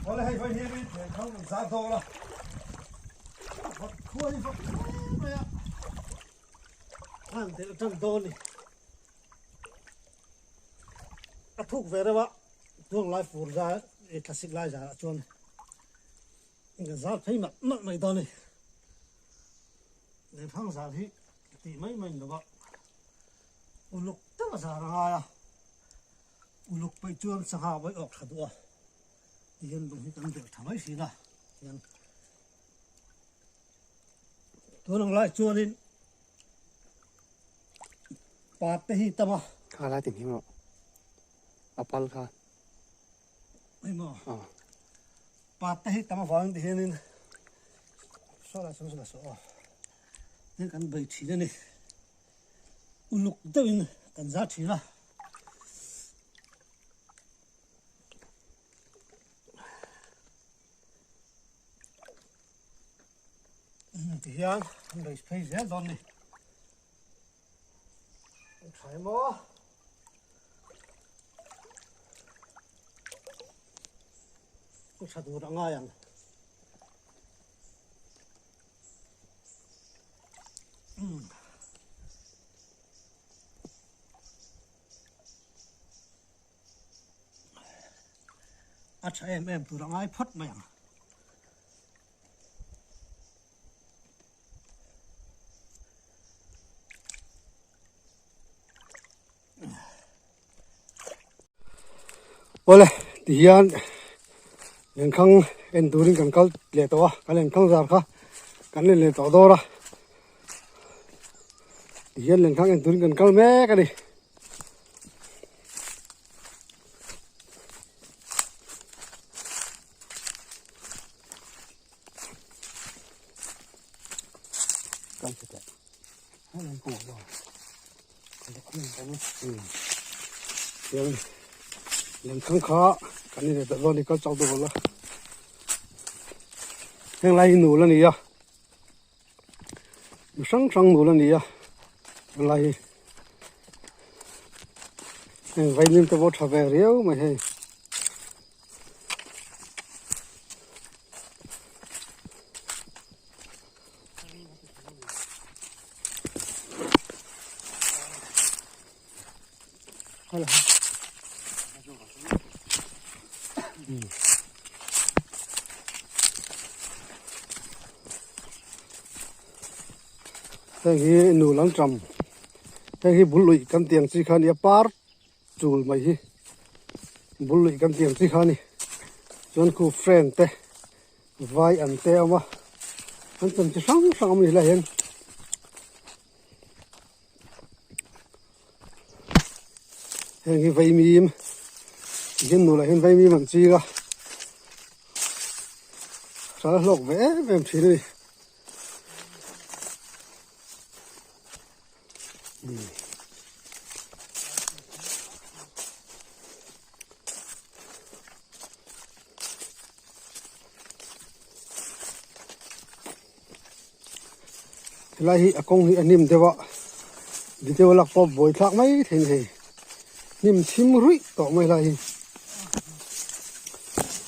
có lẽ hay phải đi để không ra thô đâu vật khui vật mày ạ ăn thì trần đôn đi thuốc về đó bạn thuốc lại phủ ra để cắt xịt lại ra chuồn cái giá thấy mặt mày to này để phăng giá thì mấy mình được bạn lục tất là giá là à lục bay chuồn sang hà bay ọc thật đùa hiện đúng cái cần được thằng ấy xí là hiện tôi đang lại chuồn đi bát thì tâm à khá là tình hình apple khá ấy mà bát thì tâm vào thì hiện sao là sao nên cần bay chỉ này lục tất in cần giá chỉ là thì hiện bay phải dễ dọn đi phải mua cũng sao đủ đang ngay à अच्छा em tụi đang ai phất mày à ole thì hiện lên khang en turin kan kal le to kan lên khang zar kha kan le to do ra thì hiện lên khang en turin kan kal me ka đi kan kita hai lên ko do kan lên kan lên khang kha cái này là do đi có cháu đồ là hiện lại nụ là gì à sáng nụ là gì à lại vậy nên tôi vô về riêu mà hay cái nụ lăng trầm cái bún lụi căn tiền xí khăn ya par chul mày hi bún lụi căn tiền xí khăn đi chọn khu friend te vai ăn te mà anh chăm chỉ sáng mình là hiện cái vây mìm hiện nụ là hiện vây mìm bằng chi cả sao lộc vẽ em chỉ đi lại hi akong hi anim dewa đi theo lạc po bồi thác mấy thế này nim chim rui to mấy lại hi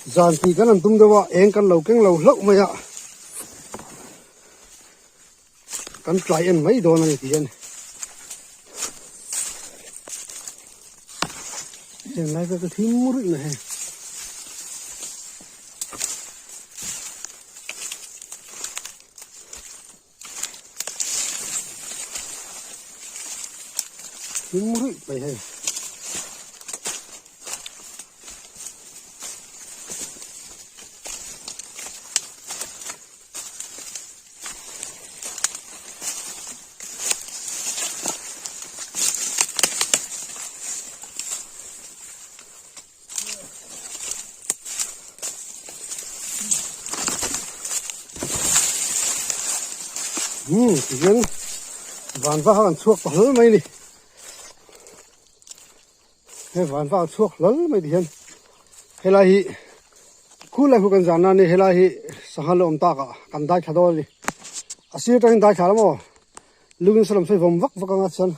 giàn thì cái làm tung dewa em căn lầu lốc mấy ạ căn trái em mấy đồ này thì anh hiện nay cái thím rui này thím rui vậy hay thì dân ván vào ăn chuộc lớn mấy đi hay ván vào chuộc lớn mấy đi hen hay là hi khu lại khu cần giàn này hay là hi sang lom ta cả cần đai khá đôi đi asir trang đai khá lắm mà lưng sầm xây vòng vắc vắc ngang chân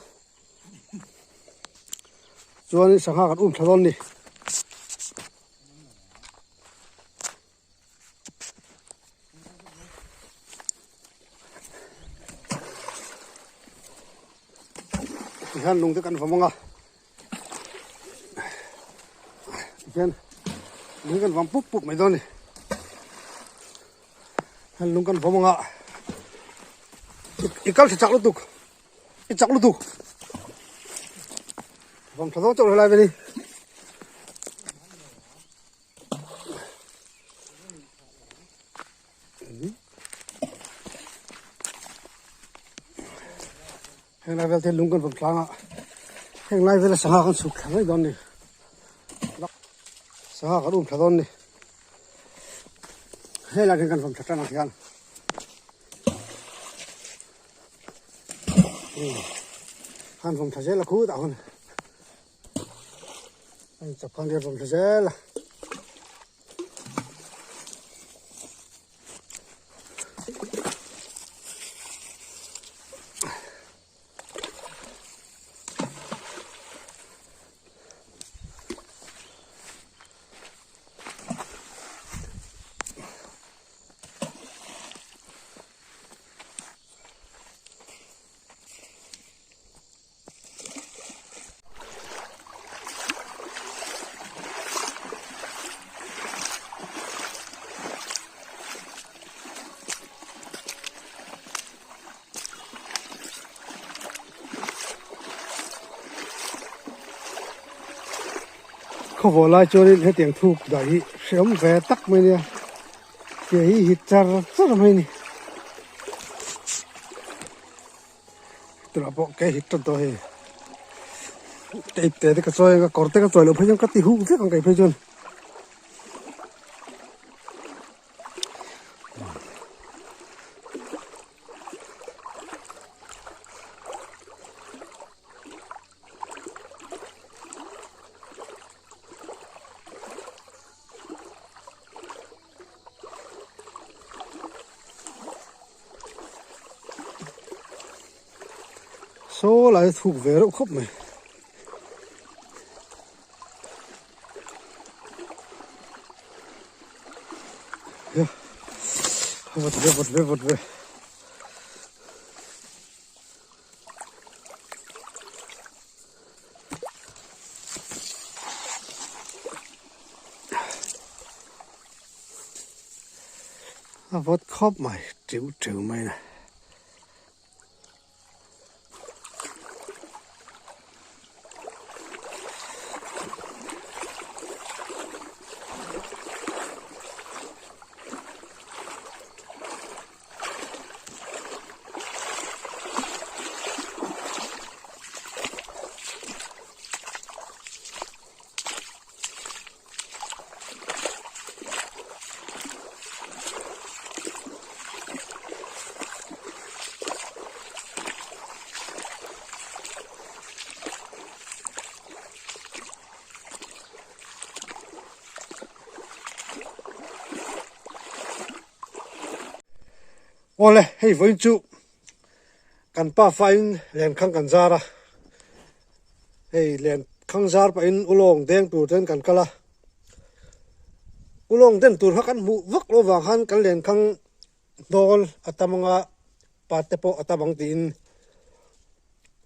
cho nên sang khá khá khá đôi đi han lung te kan famanga gen lung kan vam pup mai don ni han lung kan famanga ikal chak lu tuk chak lu tuk vam thado chok lai ve ni heng lai vel te lung kan vam thlanga heng lai vel sanga kan suk thlai don ni sanga kan thadon ni hela kan vam thatan hian han vom thajela khu da hon anh chụp con đi vom thajela không vô lại cho nên hết tiếng thu đấy sớm về tắc mới nè cái hít ra rất là hay nè từ là bộ cái hít trong tôi cái cái xoay cái cột cái xoay là phải trong cái hú rất là cái phải chôn số lại thuộc về độ khúc này vượt về vượt khóc mày chịu mày này ole hey với chú kan pa fain len khang kan zara hey len khang zar pa in ulong deng tu ten kan kala ulong den tur ha kan mu vak lo wang han kan len khang dol atamanga patepo atabang tin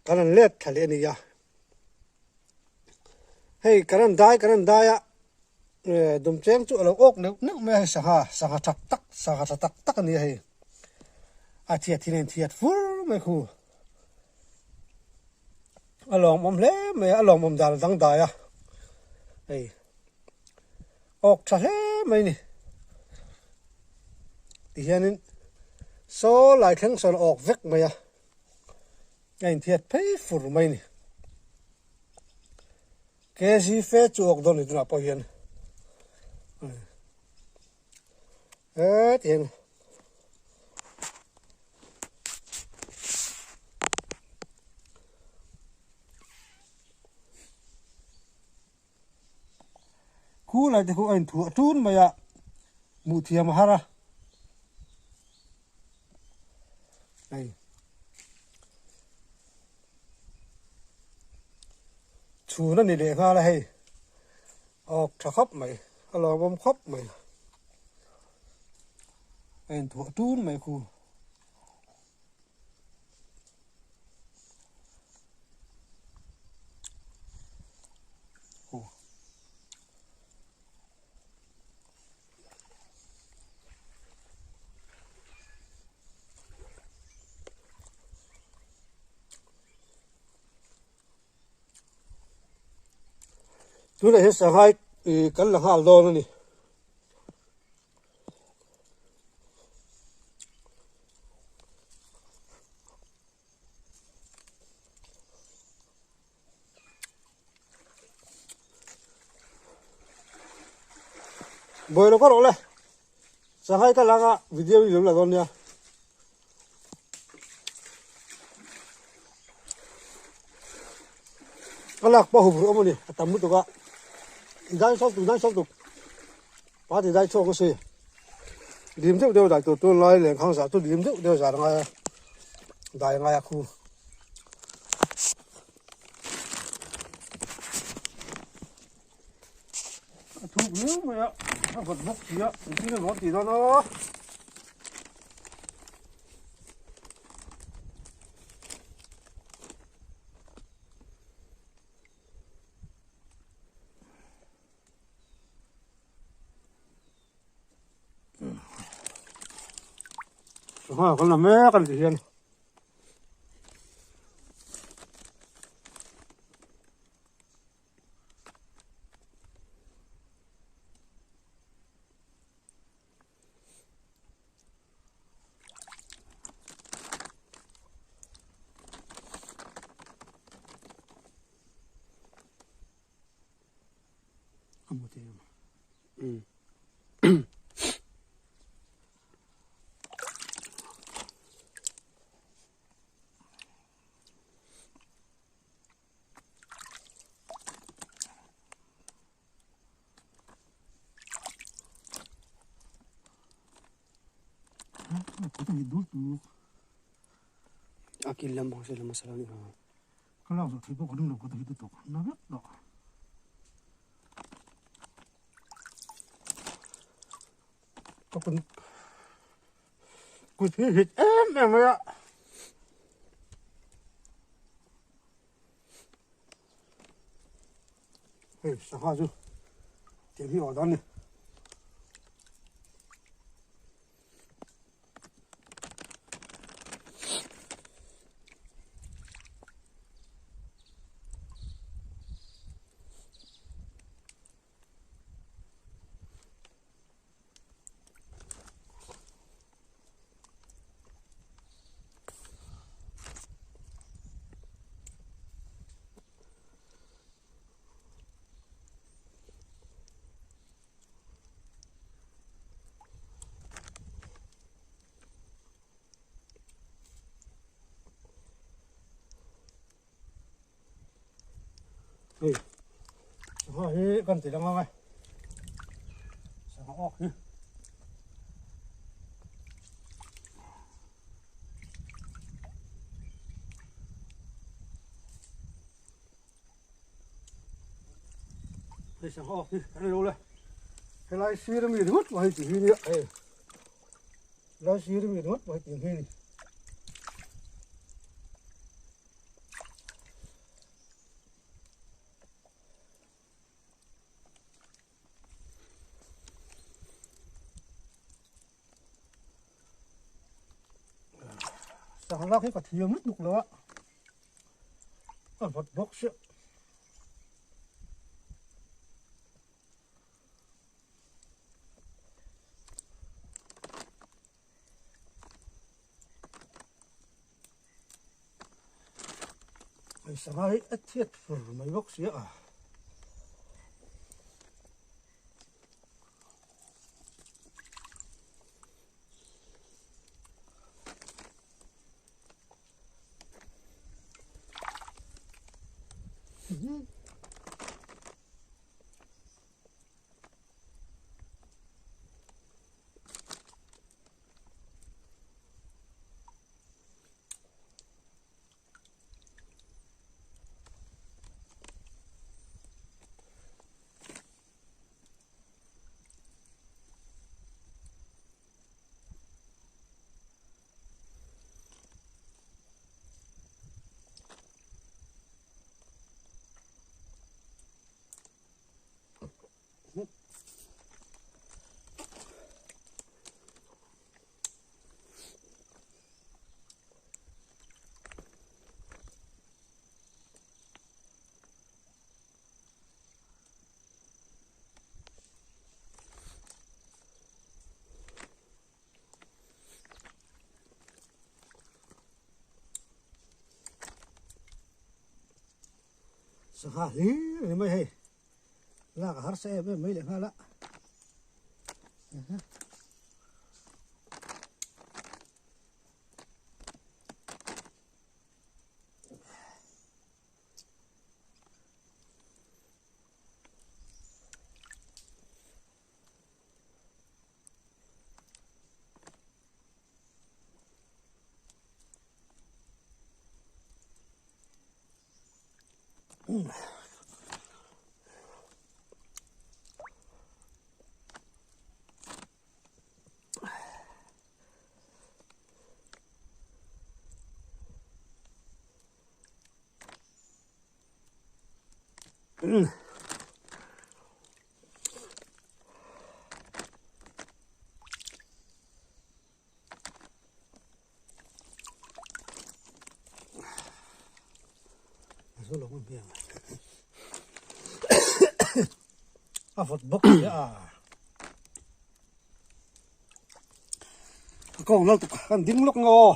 kan let thale ni ya hey kan dai ya dum cheng chu lo ok ne me sa ha tak ni hey à thiệt phur mấy khu along mom le me along mom dal dang da ya ei ok tha le mấy nè thì hiện số lại khăng số ok vek mày à ngay thiệt phê phur mấy nè cái gì phê chu ok don đi na po hiện tiền khu lại thì khu anh thua trốn mà ya mù thiam hara này chú nó này để ra là hay ọc thà khóc mày alo bom khóc mày anh thua trốn mày khu. tôi này hết Shanghai cắn là hào đo nữa nè bơi nó có rồi này Shanghai cái là video gì là con nha cái lạc bao hộp rồi nè tầm mức đó cái đang sắp tục ba thì đang cho cái gì điểm thức đều đại tôi nói là khang giả tôi điểm thức đều giả ngay đại ngay khu thuộc nếu mà nó vật bốc gì á thì nó thì nó con làm mẹ con gì vậy không có tiền có thể đốt được akil lam bang sila masalah ni ha cái nào rồi thì bốc đừng được có thể đốt nó rất đỏ có con cụt hít em mày ạ sao hả chú tiền hi ở đó nè sao hả con chỉ đang ngon này sao hả nhé đây sao hả cái này đâu đây cái lái xe nó bị hút vào chỉ huy nữa lái xe nó bị hút vào chỉ huy sao nó cái quả thiêu mất đục nữa còn vật bốc xếp sao ấy ít thiết mấy bốc xếp à sang ha hi ni mai he la ka har se mai le nga la số lượng con biển à vật bốc à con nó tụt ăn tiếng lúc ngô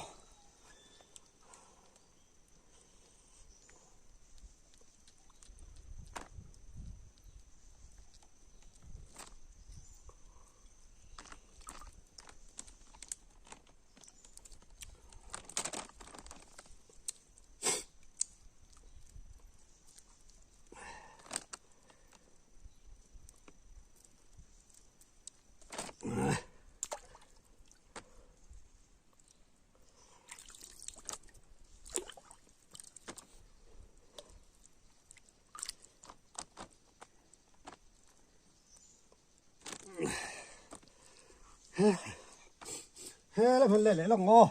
thế là phần lẻ lẻ lòng ngô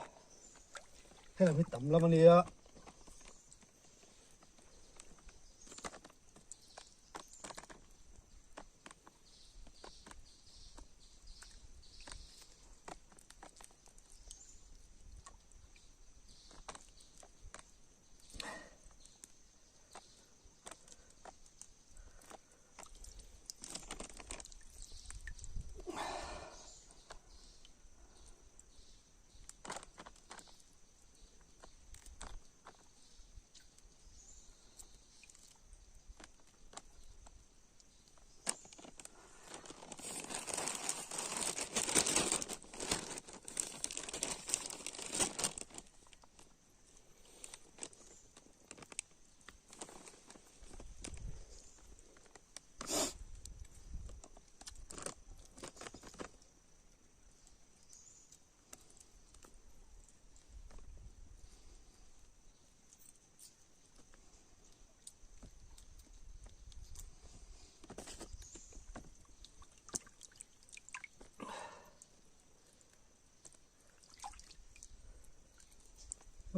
thế là phải tẩm lắm anh ạ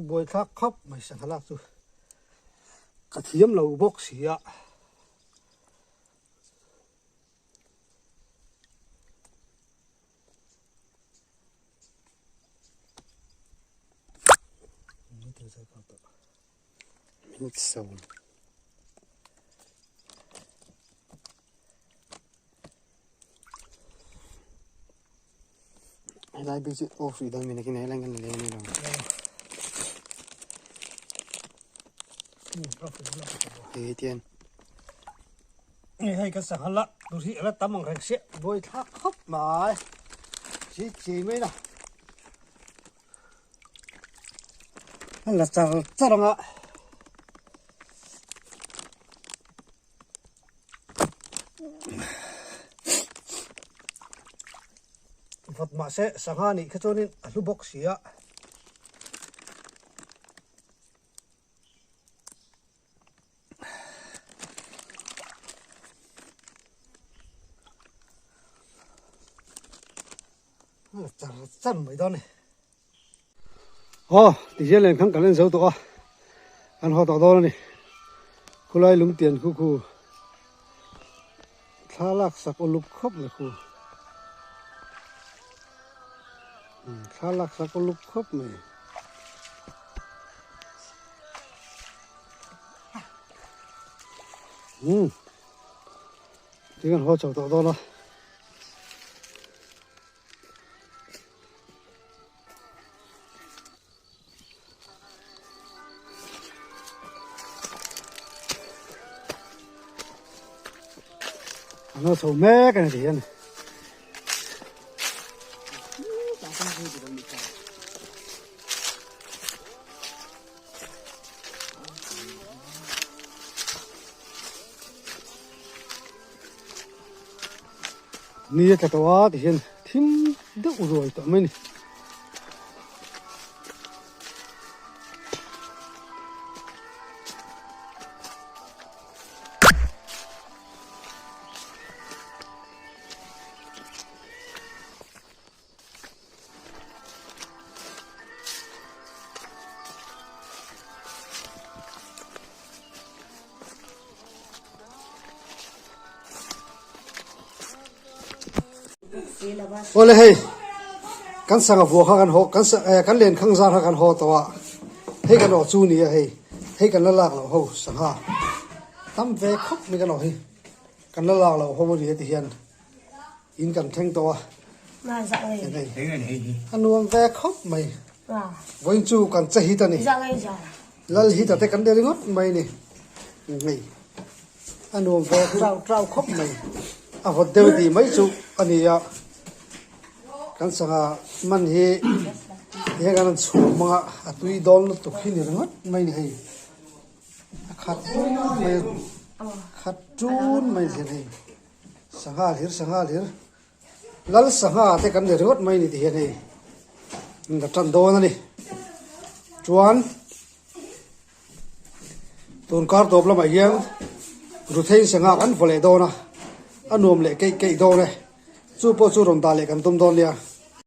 bồi thác khóc mày sang hạt rồi cả thiếm lầu bốc xì ạ Minute sau lại bị chết off rồi mình cái này là cái này này rồi tiền nghe hay cái sang hạt lạ đôi khi là tắm bằng cái xe bồi thác khóc mà chỉ mấy nào là sao đâu ạ vật mà sẽ sang ha này cái chỗ nên ở lúc bốc xì ạ chân mấy đó này thì giờ lên khăn cả lên dấu tổ ăn họ tỏ to này cô lại lúng tiền khu thà lạc sạc ô lục khóc là khu thà lạc sạc ô lục khóc này thì ăn họ chậu tỏ to đó sầu mé cái này thì anh nia cái tàu thì hiện thím được rồi tụi mình ole hey kan sanga vo kha kan ho kan len khang za kan ho to hey kan o chu ni hey kan la lak lo ho sanga tam ve khop mi kan o hi kan la lak lo ho mo ri ti hian in kan theng to mà dạng này anuam ve khop mai à voin chu kan cha hi ta ni dạng này sao lal hi ta te kan de ngot mai ni ngai anuam ve trau khop mai a hot de ti mai chu ani ya kan sanga man hi he kan chu ma atui dol no to khi ni ngot mai ni hei khat mai khat chun mai je nei sanga hir lal sanga te kan de ngot mai ni ti he nei nga tan do na ni chuan ton kar top la mai yang ru thei sanga kan vole do na anuam le ke do ne chu po chu rom da le kan tum don lia